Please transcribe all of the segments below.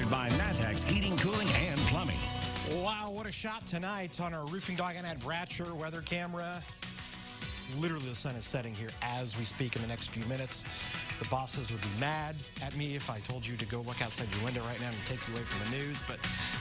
sponsored by Natex Heating, Cooling, and Plumbing. Wow, what a shot tonight on our roofing dog and Bratcher weather camera. Literally, the sun is setting here as we speak in the next few minutes. The bosses would be mad at me if I told you to go look outside your window right now and take you away from the news, but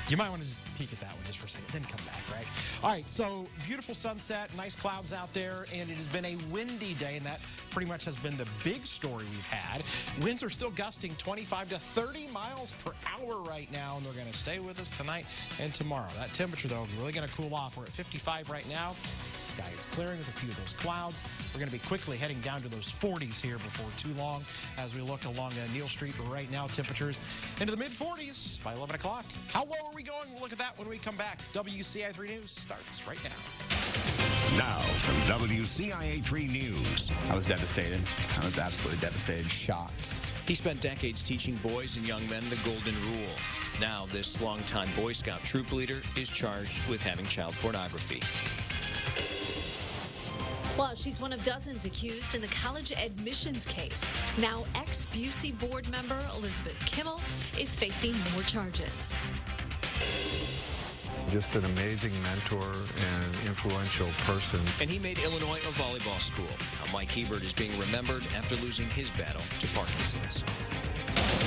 you might want to just peek at that one just for a second, then come back, right? All right, so beautiful sunset, nice clouds out there, and it has been a windy day, and that pretty much has been the big story we've had. Winds are still gusting 25 to 30 miles per hour right now, and they're going to stay with us tonight and tomorrow. That temperature, though, is really going to cool off. We're at 55 right now. Sky is clearing with a few of those clouds. We're going to be quickly heading down to those 40s here before too long as we look along Neal Street. But right now, temperatures into the mid-40s by 11 o'clock. How low are we going? We'll look at that when we come back. WCIA 3 News starts right now. Now from WCIA 3 News. I was devastated. I was absolutely devastated, shocked. He spent decades teaching boys and young men the golden rule. Now, this longtime Boy Scout troop leader is charged with having child pornography. Plus, she's one of dozens accused in the college admissions case. Now, ex-Busey board member Elizabeth Kimmel is facing more charges. Just an amazing mentor and influential person. And he made Illinois a volleyball school. Now, Mike Hebert is being remembered after losing his battle to Parkinson's.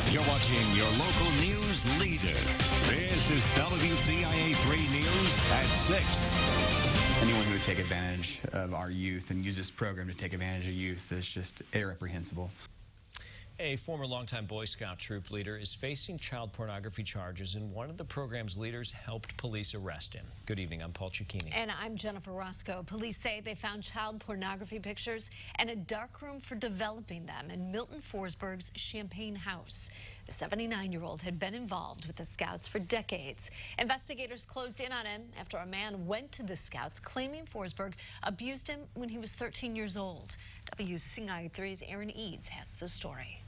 You're watching your local news leader. This is WCIA 3 News at 6. Anyone who would take advantage of our youth and use this program to take advantage of youth is just irreprehensible. A former longtime Boy Scout troop leader is facing child pornography charges, and one of the program's leaders helped police arrest him. Good evening, I'm Paul Cicchini. And I'm Jennifer Roscoe. Police say they found child pornography pictures and a darkroom for developing them in Milton Forsberg's Champaign house. The 79-year-old had been involved with the Scouts for decades. Investigators closed in on him after a man went to the Scouts claiming Forsberg abused him when he was 13 years old. WCIA 3's Aaron Eads has the story.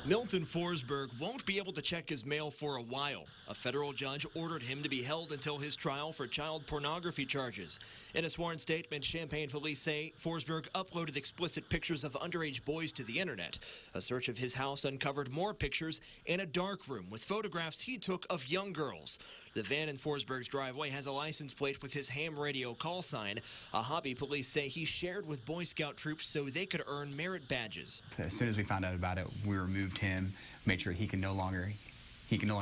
Milton Forsberg won't be able to check his mail for a while. A federal judge ordered him to be held until his trial for child pornography charges. In a sworn statement, Champaign police say Forsberg uploaded explicit pictures of underage boys to the internet. A search of his house uncovered more pictures in a dark room with photographs he took of young girls. The van in Forsberg's driveway has a license plate with his ham radio call sign, a hobby police say he shared with Boy Scout troops so they could earn merit badges. As soon as we found out about it, we removed him, made sure he can no longer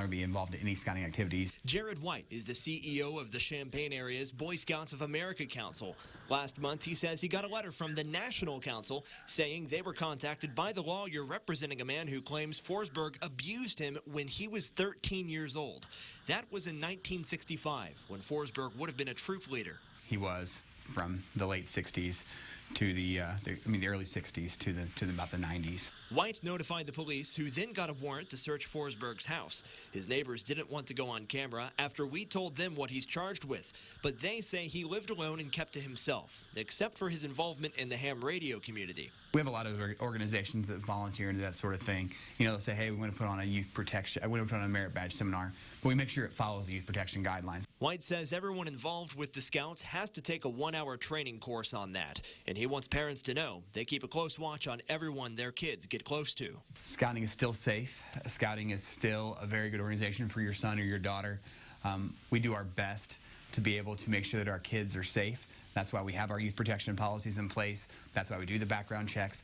be involved in any scouting activities. Jared White is the CEO of the Champaign area's Boy Scouts of America Council. Last month, he says he got a letter from the National Council saying they were contacted by the lawyer representing a man who claims Forsberg abused him when he was 13 years old. That was in 1965, when Forsberg would have been a troop leader. He was from the late 60s to the early 60s to about the 90s. White notified the police, who then got a warrant to search Forsberg's house. His neighbors didn't want to go on camera after we told them what he's charged with, but they say he lived alone and kept to himself, except for his involvement in the ham radio community. We have a lot of organizations that volunteer into that sort of thing. You know, they'll say, hey, we want to put on a youth protection, we want to put on a merit badge seminar, but we make sure it follows the youth protection guidelines. White says everyone involved with the Scouts has to take a 1-hour training course on that, and he wants parents to know they keep a close watch on everyone their kids get close to. Scouting is still safe. Scouting is still a very good organization for your son or your daughter. We do our best to be able to make sure that our kids are safe. That's why we have our youth protection policies in place. That's why we do the background checks.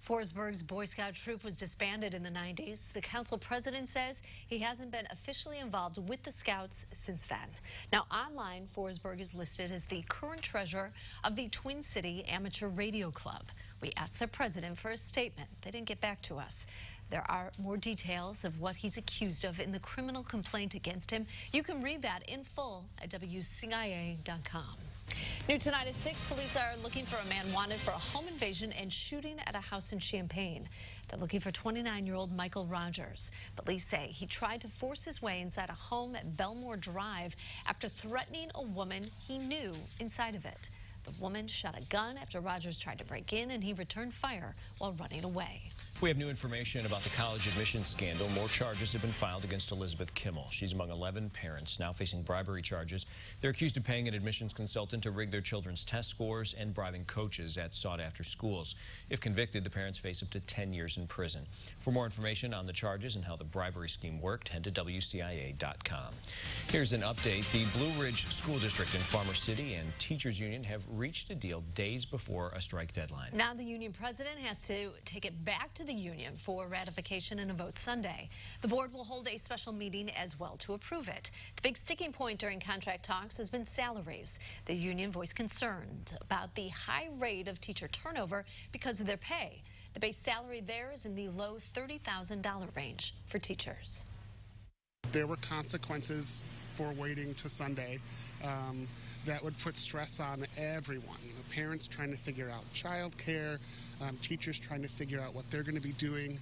Forsberg's Boy Scout troop was disbanded in the 90s. The council president says he hasn't been officially involved with the Scouts since then. Now, online, Forsberg is listed as the current treasurer of the Twin City Amateur Radio Club. We asked their president for a statement. They didn't get back to us. There are more details of what he's accused of in the criminal complaint against him. You can read that in full at WCIA.com. New tonight at 6, police are looking for a man wanted for a home invasion and shooting at a house in Champaign. They're looking for 29-year-old Michael Rogers. Police say he tried to force his way inside a home at Belmore Drive after threatening a woman he knew inside of it. The woman shot a gun after Rogers tried to break in, and he returned fire while running away. We have new information about the college admissions scandal. More charges have been filed against Elizabeth Kimmel. She's among 11 parents now facing bribery charges. They're accused of paying an admissions consultant to rig their children's test scores and bribing coaches at sought-after schools. If convicted, the parents face up to 10 years in prison. For more information on the charges and how the bribery scheme worked, head to WCIA.com. Here's an update. The Blue Ridge School District in Farmer City and Teachers Union have reached a deal days before a strike deadline. Now the union president has to take it back to the union for ratification and a vote Sunday. The board will hold a special meeting as well to approve it. The big sticking point during contract talks has been salaries. The union voiced concern about the high rate of teacher turnover because of their pay. The base salary there is in the low $30,000 range for teachers. There were consequences for waiting to Sunday that would put stress on everyone. You know, parents trying to figure out childcare, teachers trying to figure out what they're going to be doing,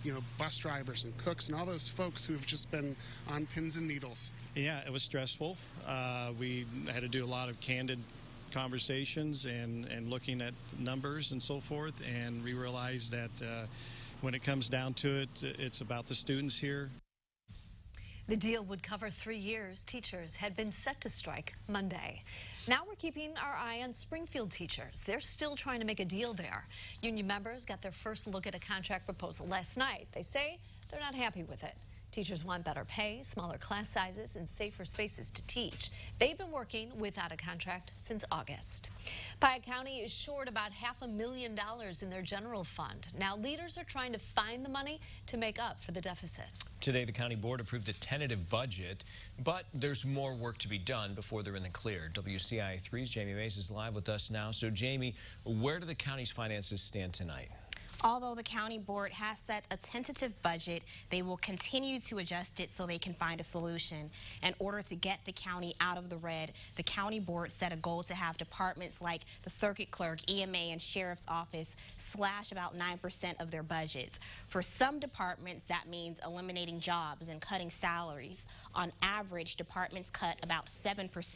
you know, bus drivers and cooks and all those folks who have just been on pins and needles. Yeah, it was stressful. We had to do a lot of candid conversations and looking at numbers and so forth, and we realized that when it comes down to it, it's about the students here. The deal would cover 3 years. Teachers had been set to strike Monday. Now we're keeping our eye on Springfield teachers. They're still trying to make a deal there. Union members got their first look at a contract proposal last night. They say they're not happy with it. Teachers want better pay, smaller class sizes, and safer spaces to teach. They've been working without a contract since August. Piatt County is short about $500,000 in their general fund. Now leaders are trying to find the money to make up for the deficit. Today, the county board approved a tentative budget, but there's more work to be done before they're in the clear. WCIA 3's Jamie Mays is live with us now. So, Jamie, where do the county's finances stand tonight? Although the county board has set a tentative budget, they will continue to adjust it so they can find a solution. In order to get the county out of the red, the county board set a goal to have departments like the circuit clerk, EMA, and sheriff's office slash about 9% of their budgets. For some departments, that means eliminating jobs and cutting salaries. On average, departments cut about 7%.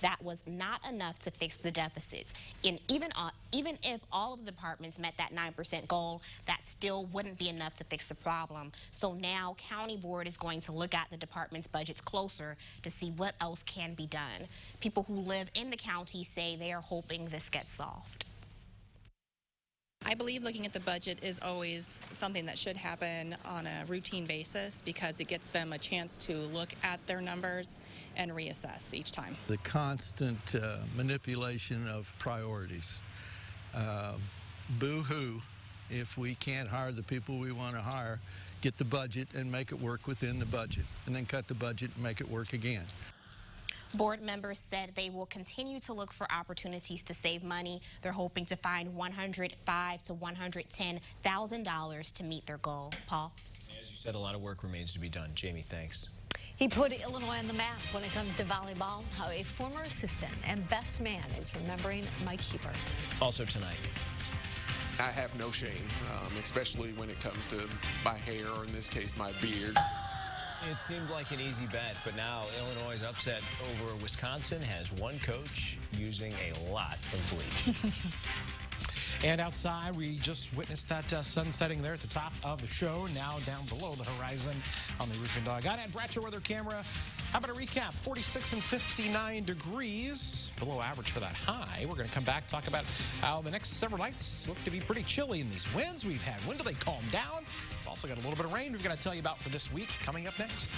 That was not enough to fix the deficits. And even if all of the departments met that 9% goal, that still wouldn't be enough to fix the problem. So now county board is going to look at the department's budgets closer to see what else can be done. People who live in the county say they are hoping this gets solved. I believe looking at the budget is always something that should happen on a routine basis because it gets them a chance to look at their numbers and reassess each time. The constant manipulation of priorities. Boo-hoo if we can't hire the people we want to hire, get the budget and make it work within the budget, and then cut the budget and make it work again. Board members said they will continue to look for opportunities to save money. They're hoping to find $105,000 to $110,000 to meet their goal. Paul? As you said, a lot of work remains to be done. Jamie, thanks. He put Illinois on the map when it comes to volleyball. How a former assistant and best man is remembering Mike Hebert. Also tonight. I have no shame, especially when it comes to my hair, or in this case, my beard. It seemed like an easy bet, but now Illinois' upset over Wisconsin has one coach using a lot of bleach. And outside, we just witnessed that sun setting there at the top of the show. Now down below the horizon on the Roofing Dog. I had Bratcher weather camera. How about a recap? 46 and 59 degrees. Below average for that high. We're going to come back, talk about how the next several nights look to be pretty chilly in these winds we've had. When do they calm down? We've also got a little bit of rain we've got to tell you about for this week coming up next.